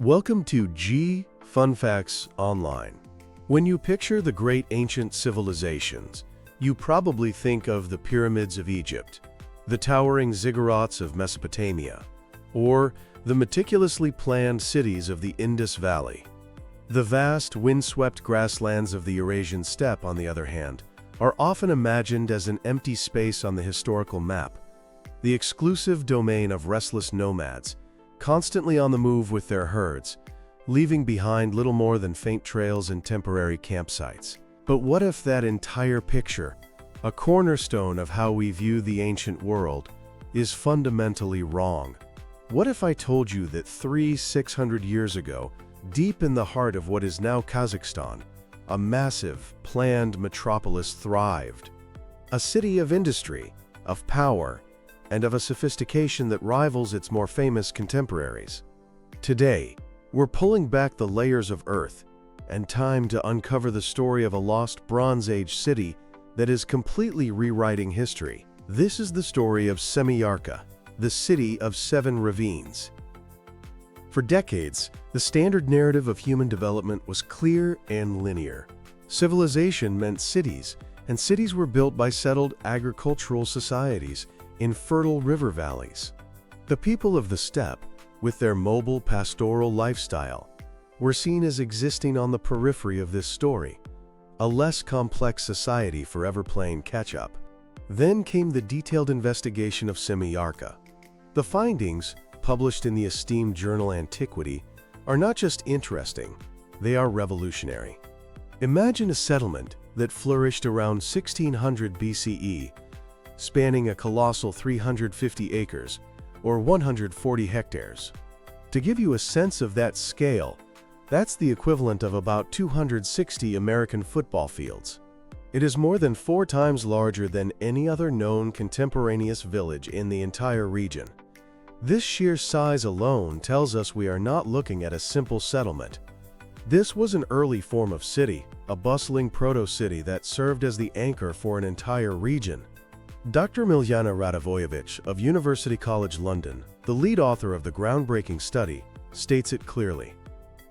Welcome to Fun Facts Online. When you picture the great ancient civilizations, you probably think of the pyramids of Egypt, the towering ziggurats of Mesopotamia, or the meticulously planned cities of the Indus Valley. The vast, windswept grasslands of the Eurasian steppe, on the other hand, are often imagined as an empty space on the historical map, the exclusive domain of restless nomads, constantly on the move with their herds, leaving behind little more than faint trails and temporary campsites. But what if that entire picture, a cornerstone of how we view the ancient world, is fundamentally wrong? What if I told you that 600 years ago, deep in the heart of what is now Kazakhstan, a massive, planned metropolis thrived? A city of industry, of power, and of a sophistication that rivals its more famous contemporaries. Today, we're pulling back the layers of earth and time to uncover the story of a lost Bronze Age city that is completely rewriting history. This is the story of Semiyarka, the city of 7 ravines. For decades, the standard narrative of human development was clear and linear. Civilization meant cities, and cities were built by settled agricultural societies in fertile river valleys. The people of the steppe, with their mobile pastoral lifestyle, were seen as existing on the periphery of this story, a less complex society forever playing catch-up. Then came the detailed investigation of Semiyarka. The findings, published in the esteemed journal Antiquity, are not just interesting, they are revolutionary. Imagine a settlement that flourished around 1600 BCE, spanning a colossal 350 acres, or 140 hectares. To give you a sense of that scale, that's the equivalent of about 260 American football fields. It is more than 4 times larger than any other known contemporaneous village in the entire region. This sheer size alone tells us we are not looking at a simple settlement. This was an early form of city, a bustling proto-city that served as the anchor for an entire region. Dr. Miljana Radivojevich of University College London, the lead author of the groundbreaking study, states it clearly.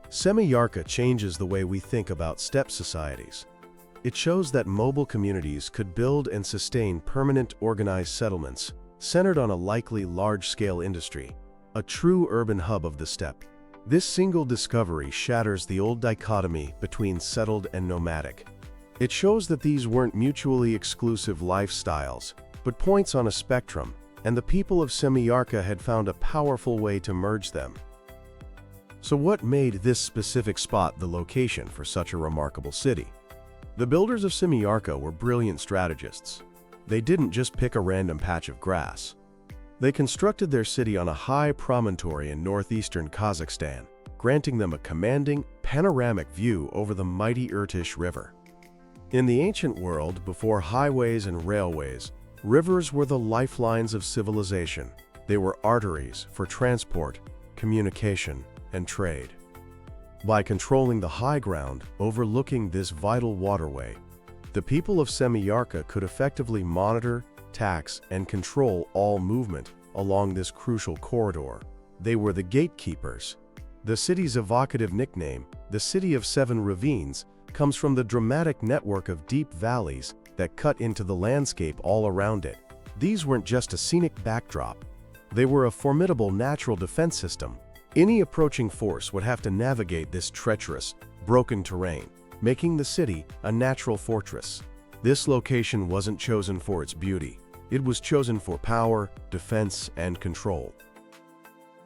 Semiyarka changes the way we think about steppe societies. It shows that mobile communities could build and sustain permanent organized settlements centered on a likely large-scale industry, a true urban hub of the steppe. This single discovery shatters the old dichotomy between settled and nomadic. It shows that these weren't mutually exclusive lifestyles, but points on a spectrum, and the people of Semiyarka had found a powerful way to merge them. So what made this specific spot the location for such a remarkable city? The builders of Semiyarka were brilliant strategists. They didn't just pick a random patch of grass. They constructed their city on a high promontory in northeastern Kazakhstan, granting them a commanding, panoramic view over the mighty Irtysh River. In the ancient world, before highways and railways, rivers were the lifelines of civilization. They were arteries for transport, communication, and trade. By controlling the high ground overlooking this vital waterway, the people of Semiyarka could effectively monitor, tax, and control all movement along this crucial corridor. They were the gatekeepers. The city's evocative nickname, the City of 7 Ravines, comes from the dramatic network of deep valleys that cut into the landscape all around it. These weren't just a scenic backdrop. They were a formidable natural defense system. Any approaching force would have to navigate this treacherous, broken terrain, making the city a natural fortress. This location wasn't chosen for its beauty. It was chosen for power, defense, and control.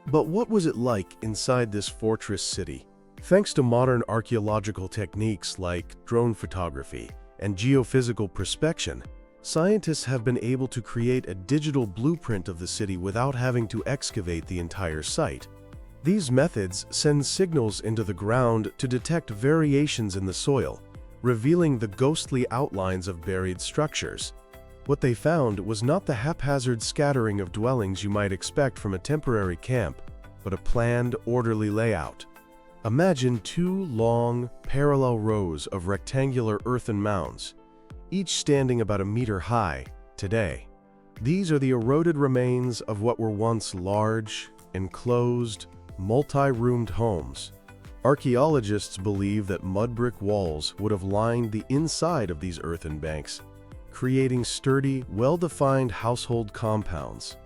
But what was it like inside this fortress city? Thanks to modern archaeological techniques like drone photography and geophysical prospection, scientists have been able to create a digital blueprint of the city without having to excavate the entire site. These methods send signals into the ground to detect variations in the soil, revealing the ghostly outlines of buried structures. What they found was not the haphazard scattering of dwellings you might expect from a temporary camp, but a planned, orderly layout. Imagine 2 long, parallel rows of rectangular earthen mounds, each standing about a meter high today. These are the eroded remains of what were once large, enclosed, multi-roomed homes. Archaeologists believe that mud brick walls would have lined the inside of these earthen banks, creating sturdy, well-defined household compounds.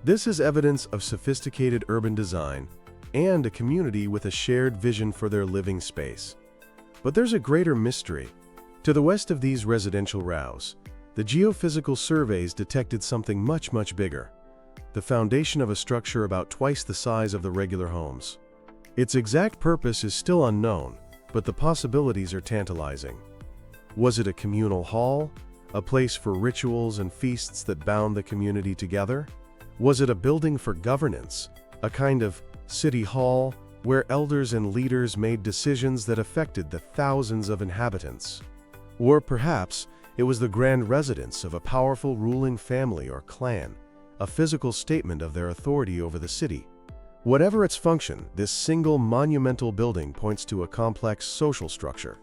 This is evidence of sophisticated urban design and a community with a shared vision for their living space. But there's a greater mystery. To the west of these residential rows, the geophysical surveys detected something much, much bigger: the foundation of a structure about twice the size of the regular homes. Its exact purpose is still unknown, but the possibilities are tantalizing. Was it a communal hall, a place for rituals and feasts that bound the community together? Was it a building for governance, a kind of city hall where elders and leaders made decisions that affected the thousands of inhabitants? Or perhaps it was the grand residence of a powerful ruling family or clan, a physical statement of their authority over the city. Whatever its function, this single monumental building points to a complex social structure,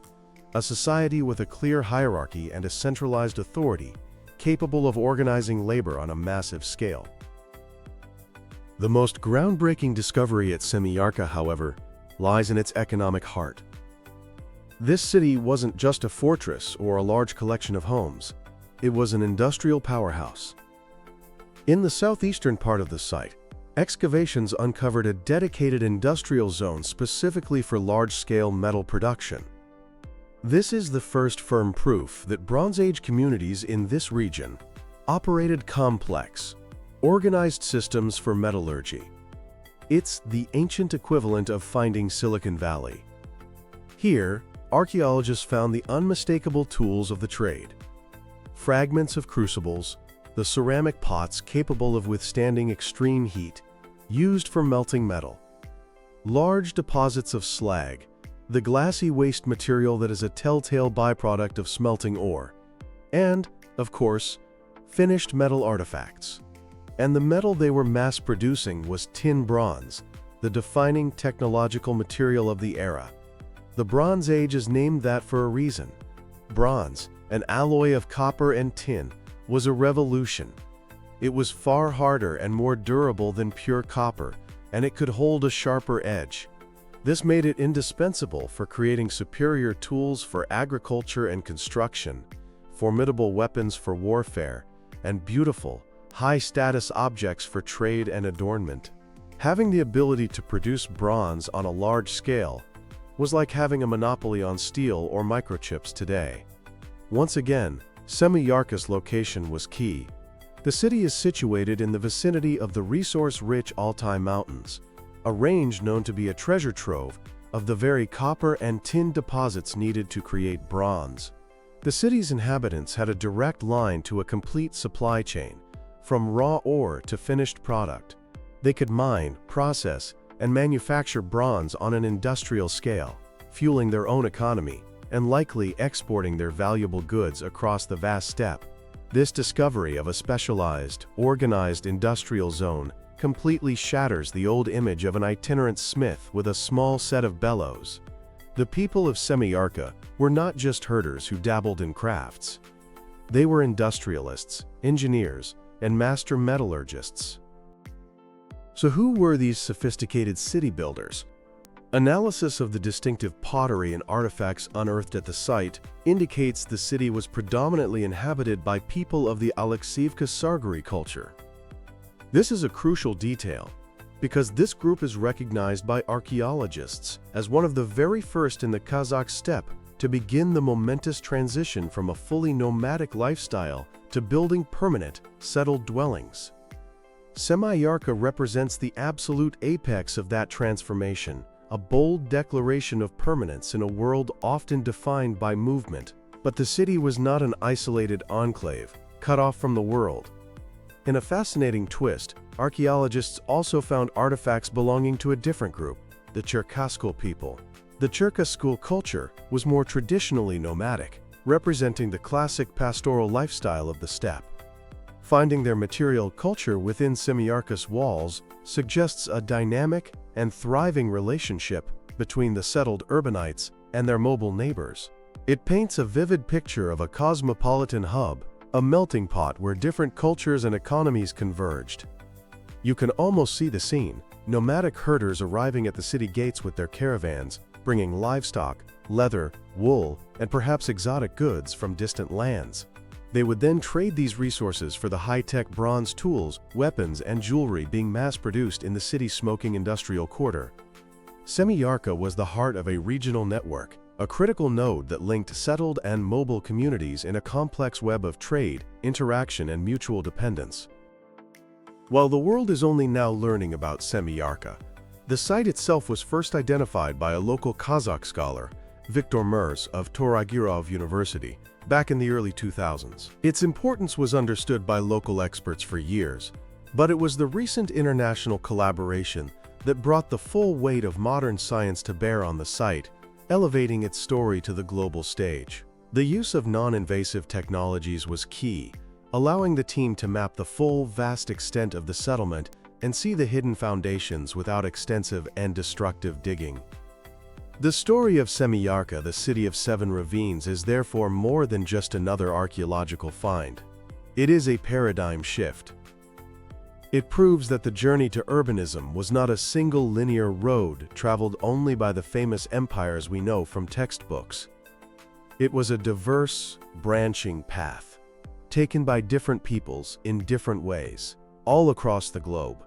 a society with a clear hierarchy and a centralized authority, capable of organizing labor on a massive scale. The most groundbreaking discovery at Semiyarka, however, lies in its economic heart. This city wasn't just a fortress or a large collection of homes. It was an industrial powerhouse. In the southeastern part of the site, excavations uncovered a dedicated industrial zone specifically for large-scale metal production. This is the first firm proof that Bronze Age communities in this region operated complex, organized systems for metallurgy. It's the ancient equivalent of finding Silicon Valley. Here, archaeologists found the unmistakable tools of the trade: fragments of crucibles, the ceramic pots capable of withstanding extreme heat, used for melting metal, large deposits of slag, the glassy waste material that is a telltale byproduct of smelting ore, and, of course, finished metal artifacts. And the metal they were mass-producing was tin bronze, the defining technological material of the era. The Bronze Age is named that for a reason. Bronze, an alloy of copper and tin, was a revolution. It was far harder and more durable than pure copper, and it could hold a sharper edge. This made it indispensable for creating superior tools for agriculture and construction, formidable weapons for warfare, and beautiful, high-status objects for trade and adornment. Having the ability to produce bronze on a large scale was like having a monopoly on steel or microchips today. Once again, Semiyarka's location was key. The city is situated in the vicinity of the resource-rich Altai Mountains, a range known to be a treasure trove of the very copper and tin deposits needed to create bronze. The city's inhabitants had a direct line to a complete supply chain, from raw ore to finished product. They could mine, process, and manufacture bronze on an industrial scale, fueling their own economy, and likely exporting their valuable goods across the vast steppe. This discovery of a specialized, organized industrial zone completely shatters the old image of an itinerant smith with a small set of bellows. The people of Semiyarka were not just herders who dabbled in crafts. They were industrialists, engineers, and master metallurgists. So who were these sophisticated city builders? Analysis of the distinctive pottery and artifacts unearthed at the site indicates the city was predominantly inhabited by people of the Alexievka Sarguri culture. This is a crucial detail because this group is recognized by archaeologists as one of the very first in the Kazakh steppe to begin the momentous transition from a fully nomadic lifestyle to building permanent, settled dwellings. Semiyarka represents the absolute apex of that transformation, a bold declaration of permanence in a world often defined by movement. But the city was not an isolated enclave, cut off from the world. In a fascinating twist, archaeologists also found artifacts belonging to a different group, the Cherkaskul people. The Cherkaskul culture was more traditionally nomadic, representing the classic pastoral lifestyle of the steppe. Finding their material culture within Semiyarka's walls suggests a dynamic and thriving relationship between the settled urbanites and their mobile neighbors. It paints a vivid picture of a cosmopolitan hub, a melting pot where different cultures and economies converged. You can almost see the scene, nomadic herders arriving at the city gates with their caravans, bringing livestock, leather, wool, and perhaps exotic goods from distant lands. They would then trade these resources for the high-tech bronze tools, weapons, and jewelry being mass-produced in the city's smoking industrial quarter. Semiyarka was the heart of a regional network, a critical node that linked settled and mobile communities in a complex web of trade, interaction, and mutual dependence. While the world is only now learning about Semiyarka, the site itself was first identified by a local Kazakh scholar, Viktor Mers of Toragirov University, back in the early 2000s. Its importance was understood by local experts for years, but it was the recent international collaboration that brought the full weight of modern science to bear on the site, elevating its story to the global stage. The use of non-invasive technologies was key, allowing the team to map the full, vast extent of the settlement and see the hidden foundations without extensive and destructive digging. The story of Semiyarka, the city of seven ravines, is therefore more than just another archaeological find. It is a paradigm shift. It proves that the journey to urbanism was not a single linear road traveled only by the famous empires we know from textbooks. It was a diverse, branching path, taken by different peoples in different ways, all across the globe.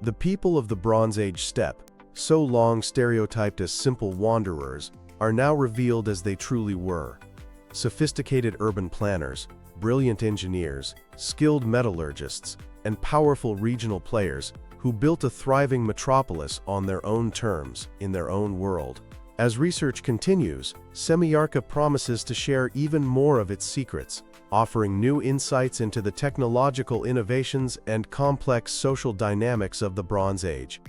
The people of the Bronze Age steppe, so long stereotyped as simple wanderers, are now revealed as they truly were: sophisticated urban planners, brilliant engineers, skilled metallurgists, and powerful regional players who built a thriving metropolis on their own terms, in their own world. As research continues, Semiyarka promises to share even more of its secrets, offering new insights into the technological innovations and complex social dynamics of the Bronze Age.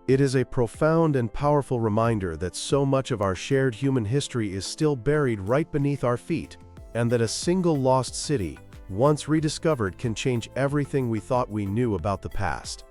It is a profound and powerful reminder that so much of our shared human history is still buried right beneath our feet, and that a single lost city, once rediscovered, can change everything we thought we knew about the past.